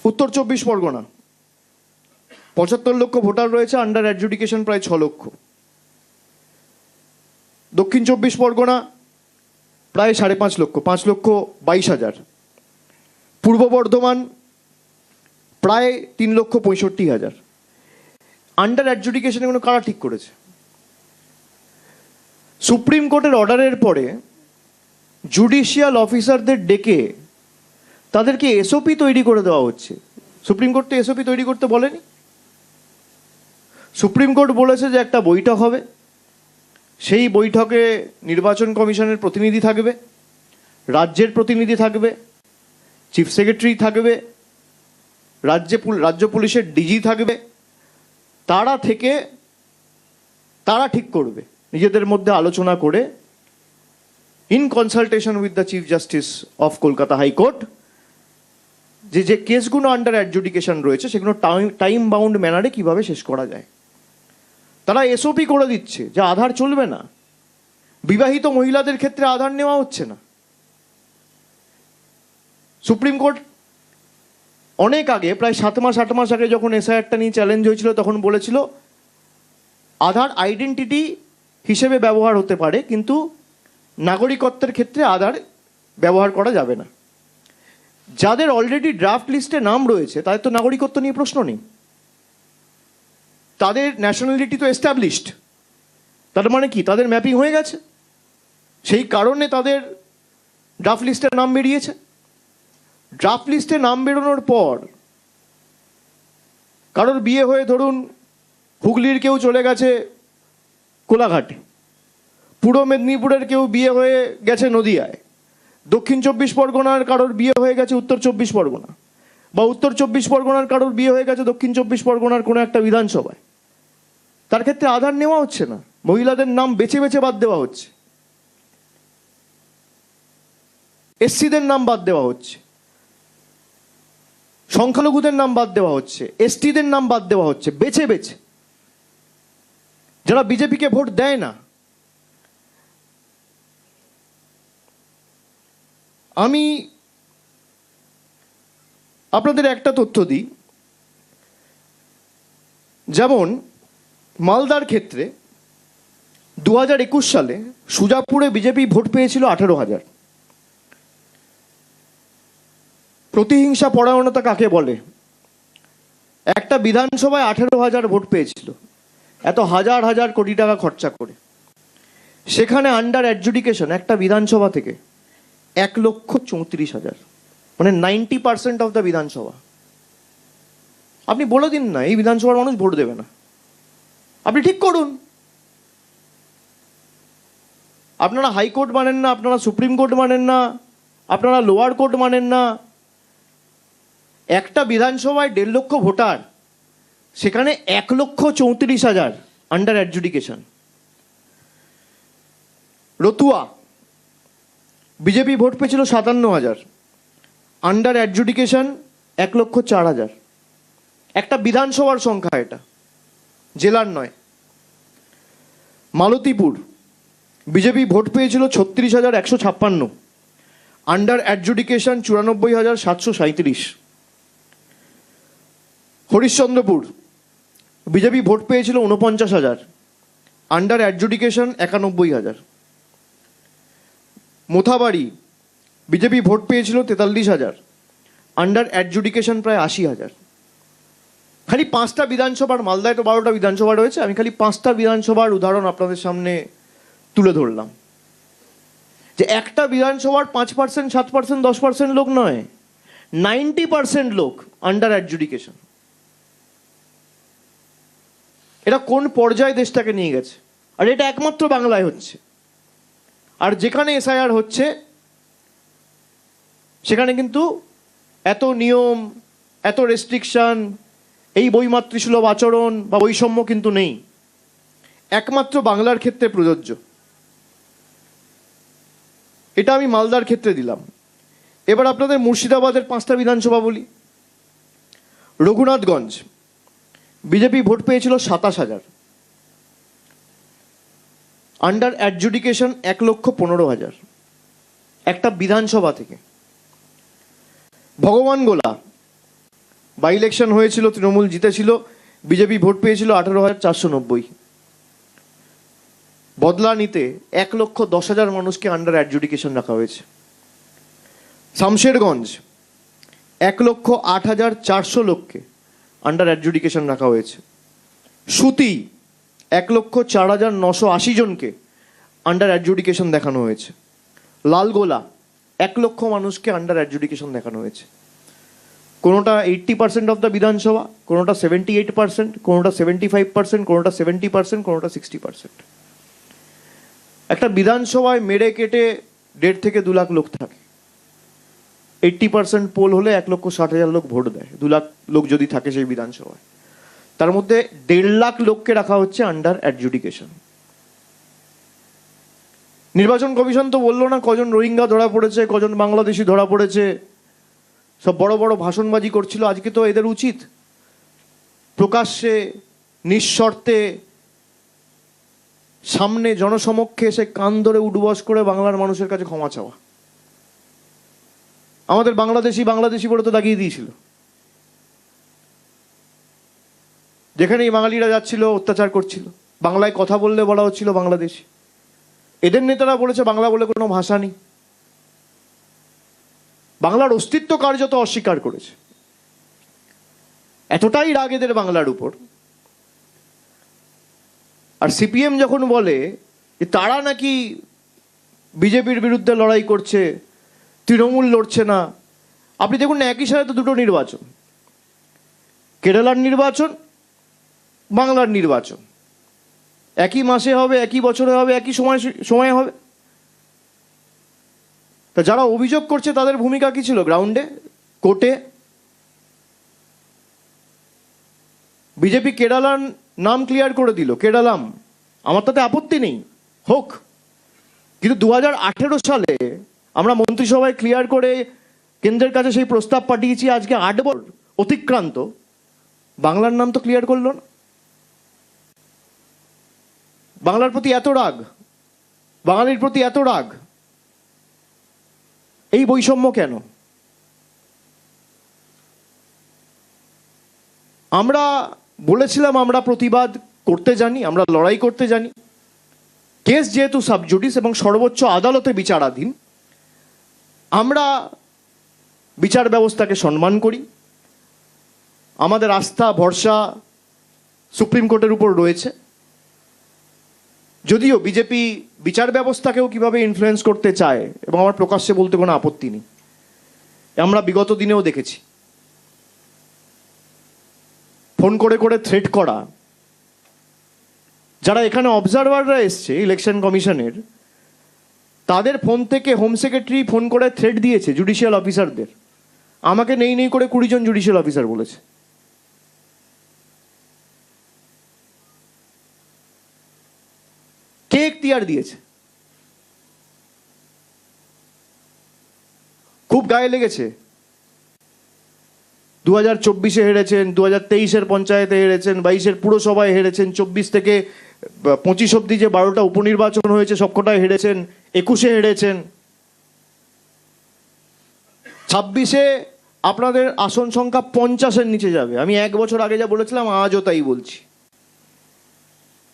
উত্তর 24 পরগনা 75 লক্ষ ভোটার রয়েছে, আন্ডার অ্যাডজুডিকেশন প্রায় 6 লক্ষ। দক্ষিণ 24 পরগনা প্রায় 5.5 লক্ষ, 5,22,000। পূর্ব বর্ধমান প্রায় 3,65,000। আন্ডার অ্যাডজুডিকেশন এগুলো কারা ঠিক করেছে? সুপ্রিম কোর্টের অর্ডারের পরে জুডিশিয়াল অফিসারদের ডেকে তাদেরকে এসওপি তৈরি করে দেওয়া হচ্ছে। সুপ্রিম কোর্ট তো এসওপি তৈরি করতে বলেনি। সুপ্রিম কোর্ট বলেছে যে একটা বৈঠক হবে, সেই বৈঠকে নির্বাচন কমিশনের প্রতিনিধি থাকবে, রাজ্যের প্রতিনিধি থাকবে, চিফ সেক্রেটারি থাকবে, রাজ্য পুলিশের ডিজি থাকবে। তারা ঠিক করবে নিজেদের মধ্যে আলোচনা করে, in consultation with the chief justice of Kolkata high court, যে কেসগুলো আন্ডার অ্যাডজুডিকেশন রয়েছে সেগুলো টাইম বাউন্ড ম্যানারে কিভাবে শেষ করা যায়। তারা এসওপি করে দিচ্ছে যে আধার চলবে না, বিবাহিত মহিলাদের ক্ষেত্রে আধার নেওয়া হচ্ছে না। সুপ্রিম কোর্ট অনেক আগে, প্রায় 7 মাস 8 মাস আগে যখন এসআইআরটা নিয়ে চ্যালেঞ্জ হয়েছিল, তখন বলেছিল আধার আইডেন্টিটি হিসেবে ব্যবহার হতে পারে, কিন্তু নাগরিকত্বের ক্ষেত্রে আধার ব্যবহার করা যাবে না। যাদের অলরেডি ড্রাফট লিস্টে নাম রয়েছে তাদের তো নাগরিকত্ব নিয়ে প্রশ্ন নেই, তাদের ন্যাশনালিটি তো এস্টাবলিশড। তার মানে কি, তাদের ম্যাপিং হয়ে গেছে, সেই কারণে তাদের ড্রাফট লিস্টের নাম বেরিয়েছে। ড্রাফট লিস্টে নাম বেরোনোর পর কারোর বিয়ে হয়ে ধরুন হুগলির কেউ চলে গেছে কোলাঘাটে, পূর্ব মেদিনীপুরের কেউ বিয়ে হয়ে গেছে নদিয়ায়, দক্ষিণ 24 পরগনার কারোর বিয়ে হয়ে গেছে উত্তর 24 পরগনা, বা উত্তর 24 পরগনার কারোর বিয়ে হয়ে গেছে দক্ষিণ 24 পরগনার কোনো একটা বিধানসভায়। তার ক্ষেত্রে আধার নেওয়া হচ্ছে না, মহিলাদের নাম বেছে বেছে বাদ দেওয়া হচ্ছে, এসসিদের নাম বাদ দেওয়া হচ্ছে, সংখ্যালঘুদের নাম বাদ দেওয়া হচ্ছে, এসটিদের নাম বাদ দেওয়া হচ্ছে, বেছে বেছে, যারা বিজেপিকে ভোট দেয় না। আমি আপনাদের একটা তথ্য দিই, যেমন মালদার ক্ষেত্রে 2021 সালে সুজাপুরে বিজেপি ভোট পেয়েছিল 18,000। প্রতিহিংসা পরায়ণতা কাকে বলে? একটা বিধানসভায় 18,000 ভোট পেয়েছিল, এত হাজার হাজার কোটি টাকা খরচা করে। সেখানে আন্ডার অ্যাডজুডিকেশন একটা বিধানসভা থেকে 1,34,000, মানে 90% অফ দ্য বিধানসভা। আপনি বলে দিন না এই বিধানসভার মানুষ ভোট দেবে না, আপনি ঠিক করুন। আপনারা হাইকোর্ট মানেন না, আপনারা সুপ্রিম কোর্ট মানেন না, আপনারা লোয়ার কোর্ট মানেন না। একটা বিধানসভায় 1.5 লক্ষ ভোটার, সেখানে 1,34,000 under adjudication. Ratua BJP vote পেয়েছিল 57,000, আন্ডার অ্যাডজুডিকেশন 1,04,000। একটা বিধানসভার সংখ্যা, এটা জেলার নয়। মালতীপুর বিজেপি ভোট পেয়েছিল 36,156, under adjudication 94,737। Harishchandrapur BJP vote পেয়েছিল 49,000, under adjudication 91,000। Mothabari BJP vote পেয়েছিল 43,000, আন্ডার অ্যাডজুডিকেশন প্রায় 80,000। খালি 5টা বিধানসভার, মালদায় তো 12টা বিধানসভা রয়েছে, আমি খালি 5টা বিধানসভার উদাহরণ আপনাদের সামনে তুলে ধরলাম, যে একটা বিধানসভার 5%, 7%, 10% লোক নয়, 90% লোক আন্ডার অ্যাডজুডিকেশন। এটা কোন পর্যায়ে দেশটাকে নিয়ে গেছে? আর এটা একমাত্র বাংলায় হচ্ছে। আর যেখানে এসআইআর হচ্ছে সেখানে কিন্তু এত নিয়ম, এত রেস্ট্রিকশন, এই বৈমাতৃসুলভ আচরণ বা বৈষম্য কিন্তু নেই, একমাত্র বাংলার ক্ষেত্রে প্রযোজ্য। এটা আমি মালদার ক্ষেত্রে দিলাম। এবার আপনাদের মুর্শিদাবাদের 5টা বিধানসভা বলি। রঘুনাথগঞ্জ বিজেপি ভোট পেয়েছিল 27,000, আন্ডার অ্যাডজুডিকেশন 1,15,000 একটা বিধানসভা থেকে। ভগবানগোলা বাই ইলেকশন হয়েছিল, তৃণমূল জিতেছিল, বিজেপি ভোট পেয়েছিল 18,490। বদলা নিতে 1,10,000 মানুষকে আন্ডার অ্যাডজুডিকেশন রাখা হয়েছে। শামশেরগঞ্জ 1,08,400 লোককে আন্ডার অ্যাডজুডিকেশন রাখা হয়েছে। সুতি 1,04,980 জনকে আন্ডার অ্যাডজুডিকেশন দেখানো হয়েছে। লালগোলা 1 লক্ষ মানুষকে আন্ডার অ্যাডজুডিকেশন দেখানো হয়েছে। কোনোটা 80% অফ দ্য বিধানসভা, কোনোটা 78%, কোনোটা 75%, কোনোটা 70%, কোনোটা 60%। একটা বিধানসভায় মেরে কেটে 1.5 থেকে 2 লাখ লোক থাকে। 80% পোল হলে 1,60,000 লোক ভোট দেয়। 2 লাখ লোক যদি থাকে সেই বিধানসভায়, তার মধ্যে 1.5 লাখ লোককে রাখা হচ্ছে আন্ডার অ্যাডজুডিকেশন। নির্বাচন কমিশন তো বললো না কজন রোহিঙ্গা ধরা পড়েছে, কজন বাংলাদেশি ধরা পড়েছে, সব বড় বড় ভাষণবাজি করছিল। আজকে তো এদের উচিত প্রকাশ্যে নিঃশর্তে সামনে জনসমক্ষে এসে কান ধরে উঠবস করে বাংলার মানুষের কাছে ক্ষমা চাওয়া। আমাদের বাংলাদেশি বাংলাদেশি বলে তো দাগিয়ে দিয়েছিল। যেখানেই বাঙালিরা যাচ্ছিল অত্যাচার করছিল, বাংলায় কথা বললে বলা হচ্ছিল বাংলাদেশি। এদের নেতারা বলেছে বাংলা বলে কোনো ভাষা নেই, বাংলার অস্তিত্ব কার্যত অস্বীকার করেছে। এতটাই রাগ এদের বাংলার উপর। আর সিপিএম যখন বলে যে তারা নাকি বিজেপির বিরুদ্ধে লড়াই করছে, তৃণমূল লড়ছে না, আপনি দেখুন না একই সাথে তো দুটো নির্বাচন, কেরালার নির্বাচন, বাংলার নির্বাচন একই মাসে হবে, একই বছরে হবে, একই সময়ে হবে। তা যারা অভিযোগ করছে তাদের ভূমিকা কি ছিল গ্রাউন্ডে, কোর্টে? বিজেপি কেরালার নাম ক্লিয়ার করে দিল, কেরালাম, আমার তাতে আপত্তি নেই, হোক। কিন্তু 2018 সালে আমরা মন্ত্রিসভায় ক্লিয়ার করে কেন্দ্রের কাছে সেই প্রস্তাব পাঠিয়েছি। আজকে 8 বছর অতিক্রান্ত, বাংলার নাম তো ক্লিয়ার করলো না। বাংলার প্রতি এত রাগ, বাঙালির প্রতি এত রাগ, এই বৈষম্য কেন? আমরা বলেছিলাম আমরা প্রতিবাদ করতে জানি, আমরা লড়াই করতে জানি। কেস যেহেতু সাবজুডিস এবং সর্বোচ্চ আদালতে বিচারাধীন, আমরা বিচার ব্যবস্থাকে সম্মান করি। আমাদের আস্থা ভরসা সুপ্রিম কোর্টের উপর রয়েছে। যদিও বিজেপি বিচার ব্যবস্থাকেও কিভাবে ইনফ্লুয়েন্স করতে চায়, এবং আমার প্রকাশ্যে বলতে কোনো আপত্তি নেই, আমরা বিগত দিনেও দেখেছি। ফোন করে করে থ্রেট করা, যারা এখানে অবজারভাররা এসছে ইলেকশন কমিশনের, তাদের ফোন থেকে হোম সেক্রেটারি ফোন করে থ্রেট দিয়েছে জুডিশিয়াল অফিসারদের। আমাকে নেই নেই করে 20 জন জুডিশিয়াল অফিসার বলেছে। কে এখতিয়ার দিয়েছে? খুব গায়ে লেগেছে। 2024-এ হেরেছেন, 2023-এর পঞ্চায়েতে হেরেছেন, 22-এর পুরসভায় হেরেছেন, 24 থেকে 25 অব্দি যে 12টা উপনির্বাচন হয়েছে সবকটায় হেরেছেন, 21-এ হেরেছেন। 26-এ আপনাদের আসন সংখ্যা 50-এর নিচে যাবে। আমি 1 বছর আগে যা বলেছিলাম আজও তাই বলছি।